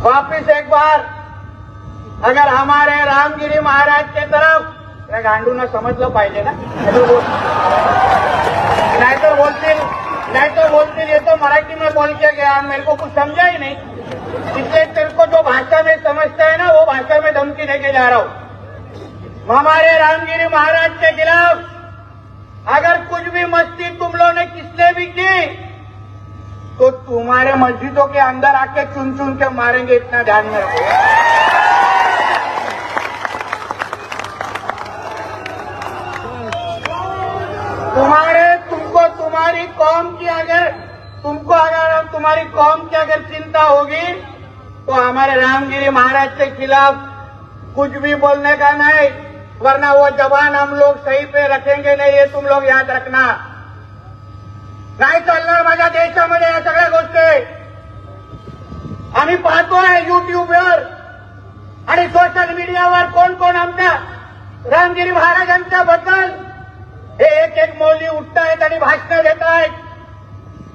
वापिस एक बार अगर हमारे रामगिरी महाराज के तरफ या गांडू ने समझलं पाहिजे ना, नहीं तो बोलतील ये तो मराठी में बोल के गया, मेरे को कुछ समझा ही नहीं, इसलिए तेरे को जो भाषा में समझता है ना वो भाषा में धमकी देके जा रहा हूं। हमारे रामगिरी महाराज के खिलाफ अगर कुछ भी मस्ती तुम लोगों ने किसने भी की तो तुम्हारे मस्जिदों के अंदर आके चुन चुन के मारेंगे, इतना ध्यान में रखो। तुम्हारी कौम की अगर चिंता होगी तो हमारे रामगिरी महाराज के खिलाफ कुछ भी बोलने का नहीं, वरना वो जबान हम लोग सही पे रखेंगे नहीं, ये तुम लोग याद रखना। नाही चालणार माझ्या देशामध्ये या सगळ्या गोष्टी आम्ही पाहतोय युट्यूबवर आणि सोशल मीडियावर कोण कोण आमच्या रामगिरी महाराजांच्या बद्दल हे एक एक मौली उठतायत आणि भाषणं देत आहेत,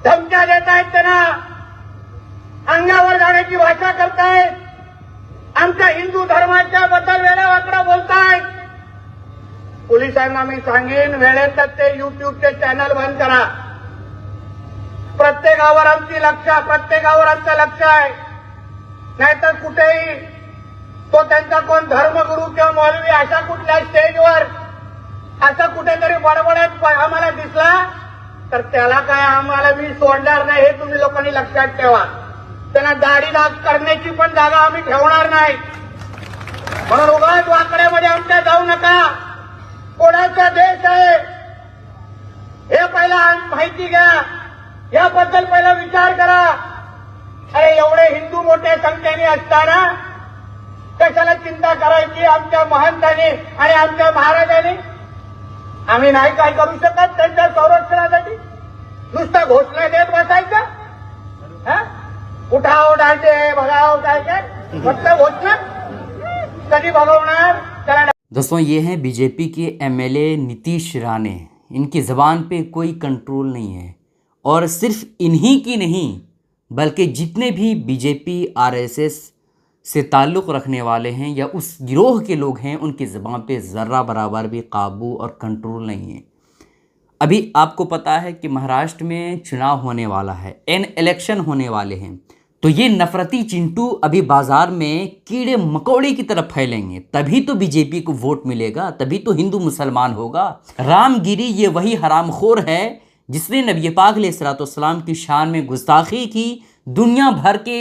धमक्या देत आहेत, त्यांना अंगावर जाण्याची भाषा करतायत, आमच्या हिंदू धर्माच्या बद्दल वेळा वाकडा बोलतायत। पोलिसांना मी सांगेन वेळेतच ते युट्यूबचे चॅनल बंद करा। प्रत्येकावर आमचं लक्ष आहे, नाहीतर कुठेही तो त्यांचा कोण धर्मगुरू किंवा मौलवी अशा कुठल्या स्टेजवर असा कुठेतरी बडबडत आम्हाला दिसला तर त्याला काय आम्हाला मी सोडणार नाही, हे तुम्ही लोकांनी लक्षात ठेवा। त्यांना दाढी दाग करण्याची पण जागा आम्ही ठेवणार नाही, म्हणून उगाच वाकड्यामध्ये आमच्या जाऊ नका। कोणाचा देश आहे हे पहिला माहिती घ्या, याबद्दल पहिला विचार करा। अरे एवढे हिंदू मोठे संख्येने असताना कशाला चिंता करायची आमच्या महंतांनी आणि आमच्या महाराजांनी? आम्ही नाही काय करू शकत त्यांच्या संरक्षणासाठी? नुसतं घोषणा देत बसायचं? उठाव डांटे भगाव काय काय फक्त घोषणा कधी भगवणार त्याला। दोस्तों, ये हैं बीजेपी के एमएलए नीतीश राणे। इनकी ज़बान पे कोई कंट्रोल नहीं है और सिर्फ इन्हीं की नहीं बल्कि जितने भी बीजेपी आरएसएस से ताल्लुक़ रखने वाले हैं या उस गिरोह के लोग हैं उनकी ज़बान पे ज़र्रा बराबर भी काबू और कंट्रोल नहीं है। अभी आपको पता है कि महाराष्ट्र में चुनाव होने वाला है, इलेक्शन होने वाले हैं, तो ये नफरती चिंटू अभी बाज़ार में कीड़े मकोड़े की तरफ फैलेंगे, तभी तो बीजेपी को वोट मिलेगा, तभी तो हिंदू मुसलमान होगा। रामगिरी ये वही हरामखोर है जिसने नबी पाक अलैहिस्सलाम की शान में गुस्ताखी की। दुनिया भर के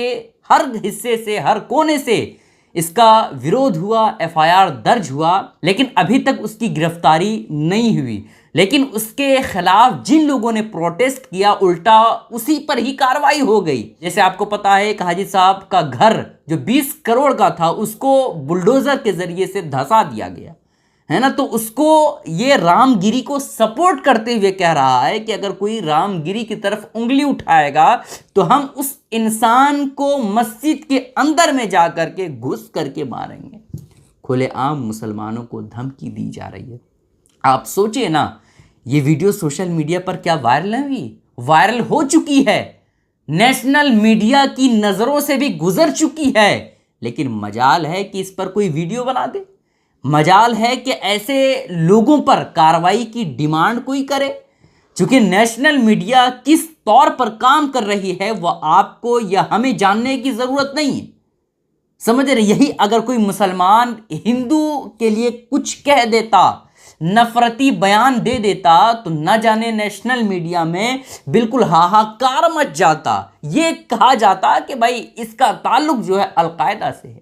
हर हिस्से से, हर कोने से इसका विरोध हुआ, एफआईआर दर्ज हुआ, लेकिन अभी तक उसकी गिरफ्तारी नहीं हुई। लेकिन उसके खिलाफ जिन लोगों ने प्रोटेस्ट किया उल्टा उसी पर ही कार्रवाई हो गई। जैसे आपको पता है कि हाजी साहब का घर जो 20 करोड़ का था उसको बुलडोजर के जरिए से धंसा दिया गया है ना, तो उसको ये रामगिरी को सपोर्ट करते हुए कह रहा है कि अगर कोई रामगिरी की तरफ उंगली उठाएगा तो हम उस इंसान को मस्जिद के अंदर में जा करके घुस करके मारेंगे। खुलेआम मुसलमानों को धमकी दी जा रही है। आप सोचिए ना, ये वीडियो सोशल मीडिया पर क्या वायरल हुई? वायरल हो चुकी है, नेशनल मीडिया की नज़रों से भी गुजर चुकी है, लेकिन मजाल है कि इस पर कोई वीडियो बना दे, मजाल है कि ऐसे लोगों पर कार्रवाई की डिमांड कोई करे। क्योंकि नेशनल मीडिया किस तौर पर काम कर रही है वह आपको या हमें जानने की ज़रूरत नहीं है, समझ रहे? यही अगर कोई मुसलमान हिंदू के लिए कुछ कह देता, नफरती बयान दे देता, तो न जाने नेशनल मीडिया में बिल्कुल हाहाकार मच जाता। ये कहा जाता कि भाई इसका ताल्लुक जो है अलकायदा से है,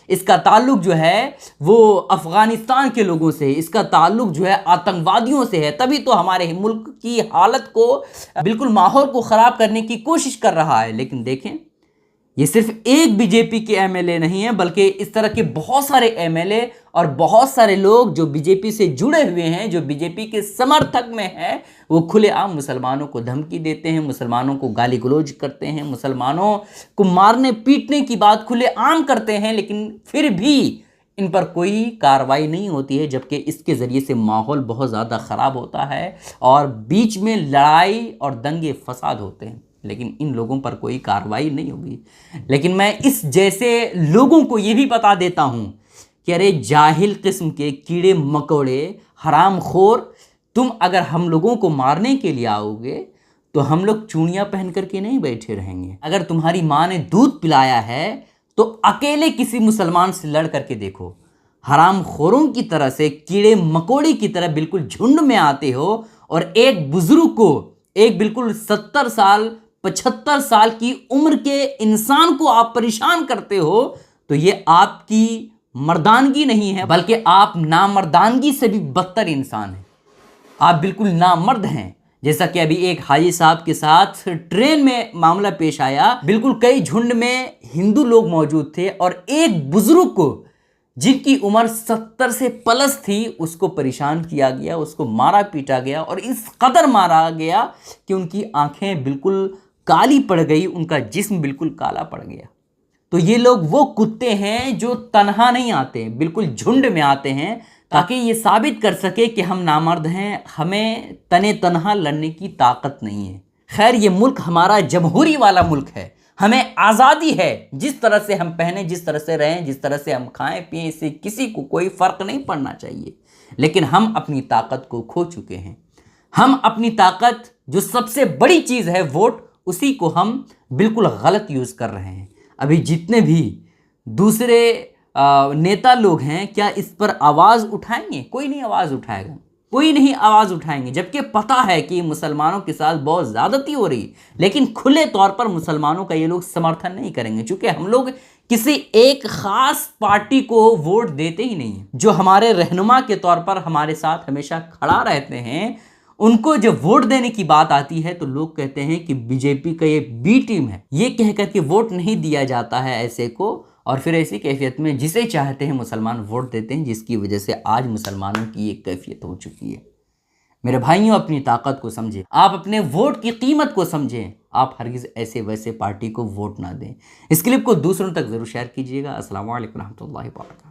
इसका ताल्लुक जो है वो अफ़गानिस्तान के लोगों से है, इसका ताल्लुक जो है आतंकवादियों से है, तभी तो हमारे मुल्क की हालत को बिल्कुल माहौल को ख़राब करने की कोशिश कर रहा है। लेकिन देखें, ये सिर्फ एक बीजेपी के एमएलए नहीं है बल्कि इस तरह के बहुत सारे एमएलए और बहुत सारे लोग जो बीजेपी से जुड़े हुए हैं, जो बीजेपी के समर्थक में हैं, वो खुलेआम मुसलमानों को धमकी देते हैं, मुसलमानों को गाली गलौज करते हैं, मुसलमानों को मारने पीटने की बात खुलेआम करते हैं, लेकिन फिर भी इन पर कोई कार्रवाई नहीं होती है, जबकि इसके ज़रिए से माहौल बहुत ज़्यादा ख़राब होता है और बीच में लड़ाई और दंगे फसाद होते हैं। लेकिन इन लोगों पर कोई कार्रवाई नहीं होगी। लेकिन मैं इस जैसे लोगों को ये भी बता देता हूँ कि अरे जाहिल किस्म के कीड़े मकोड़े हरामखोर, तुम अगर हम लोगों को मारने के लिए आओगे तो हम लोग चूड़ियाँ पहन करके नहीं बैठे रहेंगे। अगर तुम्हारी माँ ने दूध पिलाया है तो अकेले किसी मुसलमान से लड़ करके देखो। हरामखोरों की तरह से कीड़े मकोड़े की तरह बिल्कुल झुंड में आते हो और एक बुजुर्ग को, एक बिल्कुल 70 साल 75 साल की उम्र के इंसान को आप परेशान करते हो, तो ये आपकी मर्दानगी नहीं है, बल्कि आप नामर्दानगी से भी बदतर इंसान हैं। आप बिल्कुल नामर्द हैं। जैसा कि अभी एक हाजी साहब के साथ ट्रेन में मामला पेश आया, बिल्कुल कई झुंड में हिंदू लोग मौजूद थे और एक बुजुर्ग को जिनकी उम्र 70 से प्लस थी उसको परेशान किया गया, उसको मारा पीटा गया और इस कदर मारा गया कि उनकी आंखें बिल्कुल काली पड़ गई, उनका जिस्म बिल्कुल काला पड़ गया। तो ये लोग वो कुत्ते हैं जो तन्हा नहीं आते, बिल्कुल झुंड में आते हैं ताकि ये साबित कर सके कि हम नामर्द हैं, हमें तने तन्हा लड़ने की ताकत नहीं है। खैर, ये मुल्क हमारा जमहूरी वाला मुल्क है, हमें आज़ादी है। जिस तरह से हम पहने, जिस तरह से रहें, जिस तरह से हम खाएं पिएं, इससे किसी को कोई फ़र्क नहीं पड़ना चाहिए। लेकिन हम अपनी ताकत को खो चुके हैं। हम अपनी ताकत, जो सबसे बड़ी चीज़ है वोट, उसी को हम बिल्कुल गलत यूज़ कर रहे हैं। अभी जितने भी दूसरे नेता लोग हैं, क्या इस पर आवाज़ उठाएंगे? कोई नहीं आवाज़ उठाएगा, कोई नहीं आवाज़ उठाएंगे, जबकि पता है कि मुसलमानों के साथ बहुत ज़्यादती हो रही, लेकिन खुले तौर पर मुसलमानों का ये लोग समर्थन नहीं करेंगे, क्योंकि हम लोग किसी एक ख़ास पार्टी को वोट देते ही नहीं हैं। जो हमारे रहनुमा के तौर पर हमारे साथ हमेशा खड़ा रहते हैं, उनको जब वोट देने की बात आती है तो लोग कहते हैं कि बीजेपी का ये बी टीम है। ये कह कर के वोट नहीं दिया जाता है ऐसे को, और फिर ऐसी कैफियत में जिसे चाहते हैं मुसलमान वोट देते हैं, जिसकी वजह से आज मुसलमानों की ये कैफियत हो चुकी है। मेरे भाइयों, अपनी ताकत को समझें, आप अपने वोट की कीमत को समझें। आप हरगिज़ ऐसे वैसे पार्टी को वोट ना दें। इस क्लिप को दूसरों तक ज़रूर शेयर कीजिएगा। अस्सलाम वालेकुम रहमतुल्लाहि व बरकातहू।